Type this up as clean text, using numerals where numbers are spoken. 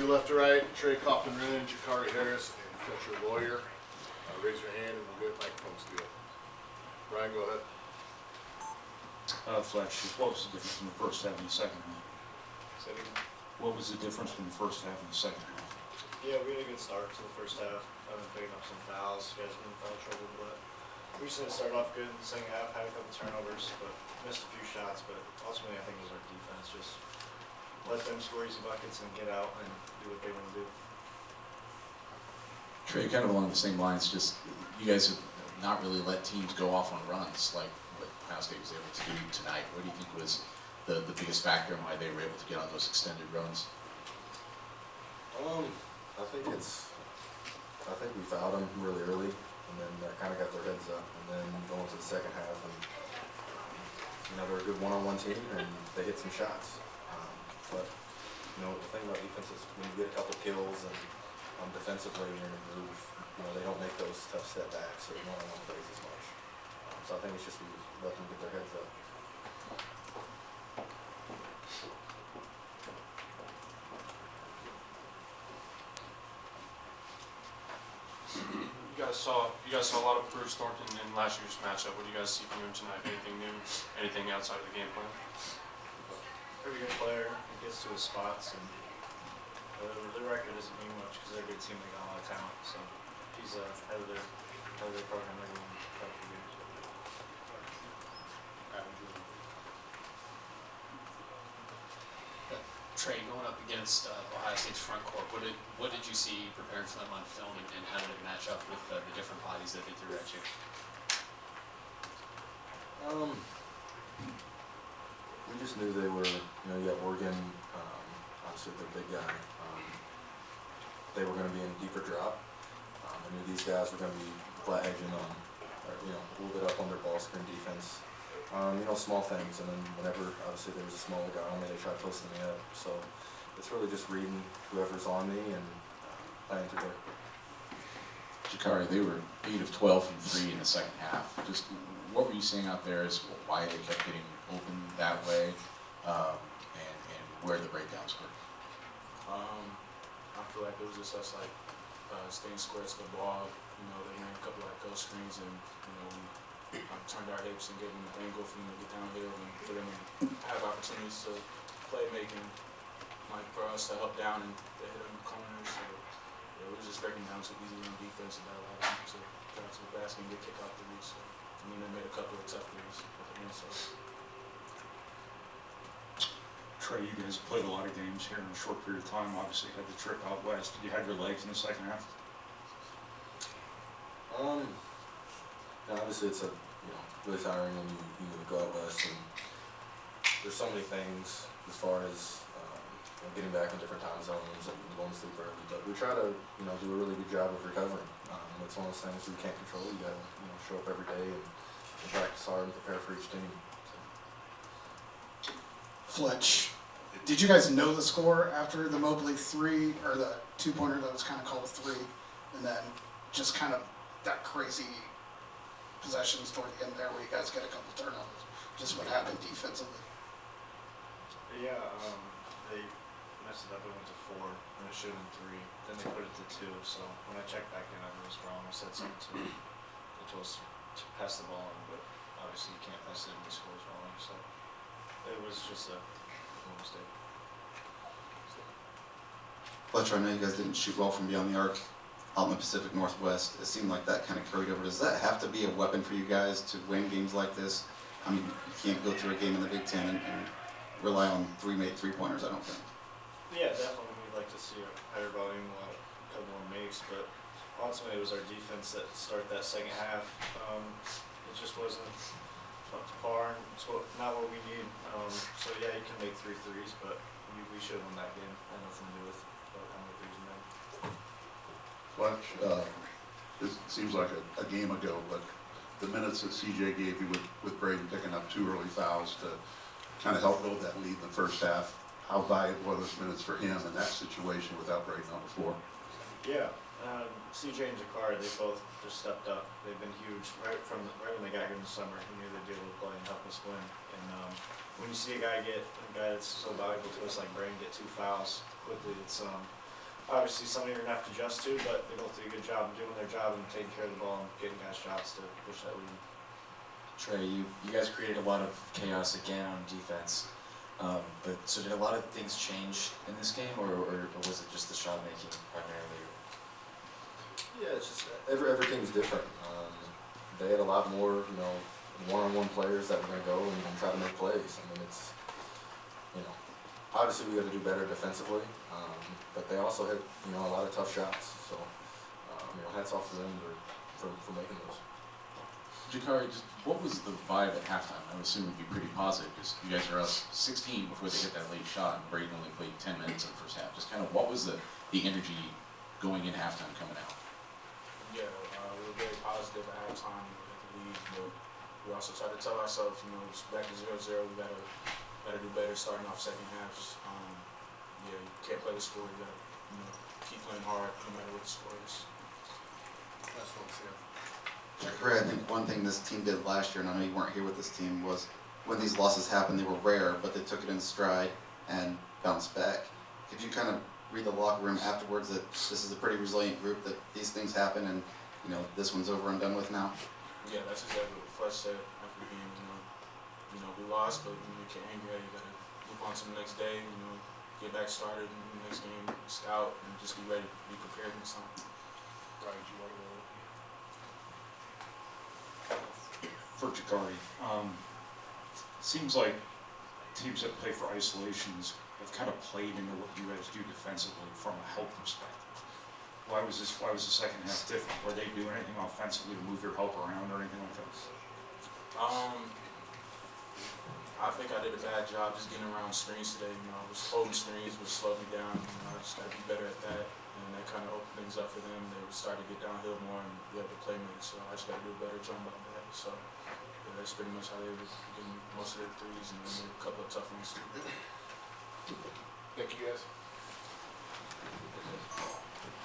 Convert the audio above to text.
you left to right, Trey Kaufman-Renn, Gicarri Harris, and Fletcher Loyer. Raise your hand and we'll get microphones to you. Brian, go ahead. Fletch, what was the difference in the first half and the second half? What was the difference in the first half and the second half? Yeah, we had a good start to the first half. I've been picking up some fouls. You guys have been in foul trouble, but we just didn't start off good in the second half. Had a couple turnovers, but missed a few shots. But ultimately, I think it was our defense. Just let them score easy buckets and get out and do what they want to do. Trey, kind of along the same lines, just you guys have not really let teams go off on runs like what Ohio State was able to do tonight. What do you think was the biggest factor in why they were able to get on those extended runs? I think we fouled them really early, and then that kind of got their heads up. And then going to the second half, and they're a good one-on-one team, and they hit some shots. But the thing about defense is when you get a couple kills and defensively you're in a groove, they don't make those tough step backs or one-on-one plays as much. So I think it's just we let them get their heads up. You guys saw a lot of Bruce Thornton in last year's matchup. What do you guys see from him tonight? Anything new? Anything outside of the game plan? Pretty good player. He gets to his spots, and the record doesn't mean much because they're a good team. They got a lot of talent. So he's head of their program. Everyone probably good. Trey, going up against Ohio State's front court, what did you see preparing for them on film, and how did it match up with the different bodies that they threw at you? We just knew they were, you got Oregon, obviously their big guy. They were going to be in a deeper drop. I knew these guys were going to be flat edging on, or, a little bit up on their ball screen defense. Small things, and then whenever obviously there was a smaller guy on me, they tried posting me up. So it's really just reading whoever's on me and playing through there. Gicarri, they were 8 of 12 from 3 in the second half. Just what were you seeing out there as why they kept getting open that way, and where the breakdowns were? I feel like it was just us staying square to the ball. They ran a couple ghost screens, and we turned our hips and gave them an angle for them to get downhill and for them to have opportunities to play making, for us to help down and to hit them in the corners. So we were just breaking down so easy on defense, and that allowed them to drive to the basket and get kicked out the reach. So, they made a couple of tough threes at the end. So. Trey, you guys played a lot of games here in a short period of time. Obviously, had the trip out west. Did you have your legs in the second half? Obviously, it's really tiring when you go out west, and there's so many things as far as getting back in different time zones and going to sleep early. But we try to do a really good job of recovering. It's one of those things we can't control. You got to show up every day and practice hard and prepare for each team. So. Fletch, did you guys know the score after the Mobley 3 or the 2-pointer that was kind of called a 3, and then just kind of that crazy possessions toward the end there where you guys get a couple turnovers? Just what happened defensively? Yeah, they messed it up. It went to 4, and it should have been 3. Then they put it to 2. So when I checked back in, I was wrong. I said something to them. They told us to pass the ball in, but obviously you can't pass it if the score's wrong. So it was just a mistake. Fletcher, I know you guys didn't shoot well from beyond the arc out in the Pacific Northwest. It seemed like that kind of carried over. Does that have to be a weapon for you guys to win games like this? I mean, you can't go through a game in the Big Ten and rely on 3 made 3-pointers, I don't think. Yeah, definitely. We'd like to see a higher volume, a couple more makes, but ultimately it was our defense that started that second half. It just wasn't up to par, and it's not what we need. So yeah, you can make 3 threes, but we should have won that game. Had nothing to do with how many threes we made. Fletch, it seems like a game ago, but the minutes that CJ gave you with Braden picking up 2 early fouls to kind of help build that lead in the first half, how valuable were those minutes for him in that situation without Braden on the floor? Yeah, CJ and Gicarri, they both just stepped up. They've been huge right when they got here in the summer. We knew they'd be able to play and help us win. And when you see a guy that's so valuable to us like Braden get 2 fouls quickly, it's obviously something you're gonna have to adjust to, but they both did a good job of doing their job and taking care of the ball and getting guys shots to push that lead. Trey, you guys created a lot of chaos again on defense. But so did a lot of things change in this game, or was it just the shot making primarily? Yeah, it's just every team's different. They had a lot more, one-on-one players that were going to go and try to make plays. I mean, it's, obviously we got to do better defensively, but they also had, a lot of tough shots. So, hats off to them for making those. Gicarri, just what was the vibe at halftime? I would assume it would be pretty positive, because you guys were up 16 before they hit that late shot, and Braden only played 10 minutes in the first half. Just kind of what was the energy going in halftime coming out? Yeah, we were very positive at halftime at the lead, but we also tried to tell ourselves, it's back to 0-0. We gotta do better starting off second halves. You can't play the score. You gotta keep playing hard no matter what the score is. That's what I'm saying. Gicarri, I think one thing this team did last year, and I know you weren't here with this team, was when these losses happened, they were rare, but they took it in stride and bounced back. Could you kind of read the locker room afterwards that this is a pretty resilient group, that these things happen and, this one's over and done with now? Yeah, that's exactly what Fletch said after the game. We lost, but you can't angry at it. You gotta move on to the next day. Get back started in the next game, scout, and just be ready, be prepared next time. Ryan, do you want to go? For Gicarri, seems like teams that play for isolations have kind of played into what you guys do defensively from a help perspective. Why was the second half different? Were they doing anything offensively to move your help around or anything like that? I think I did a bad job just getting around screens today. I was holding screens, which slowed me down. I just got to be better at that, and that kind of opened things up for them. They would start to get downhill more and be able to play me. So I just got to do a better job of that. So yeah, that's pretty much how they were getting most of their threes, and then a couple of tough ones. Thank you, guys.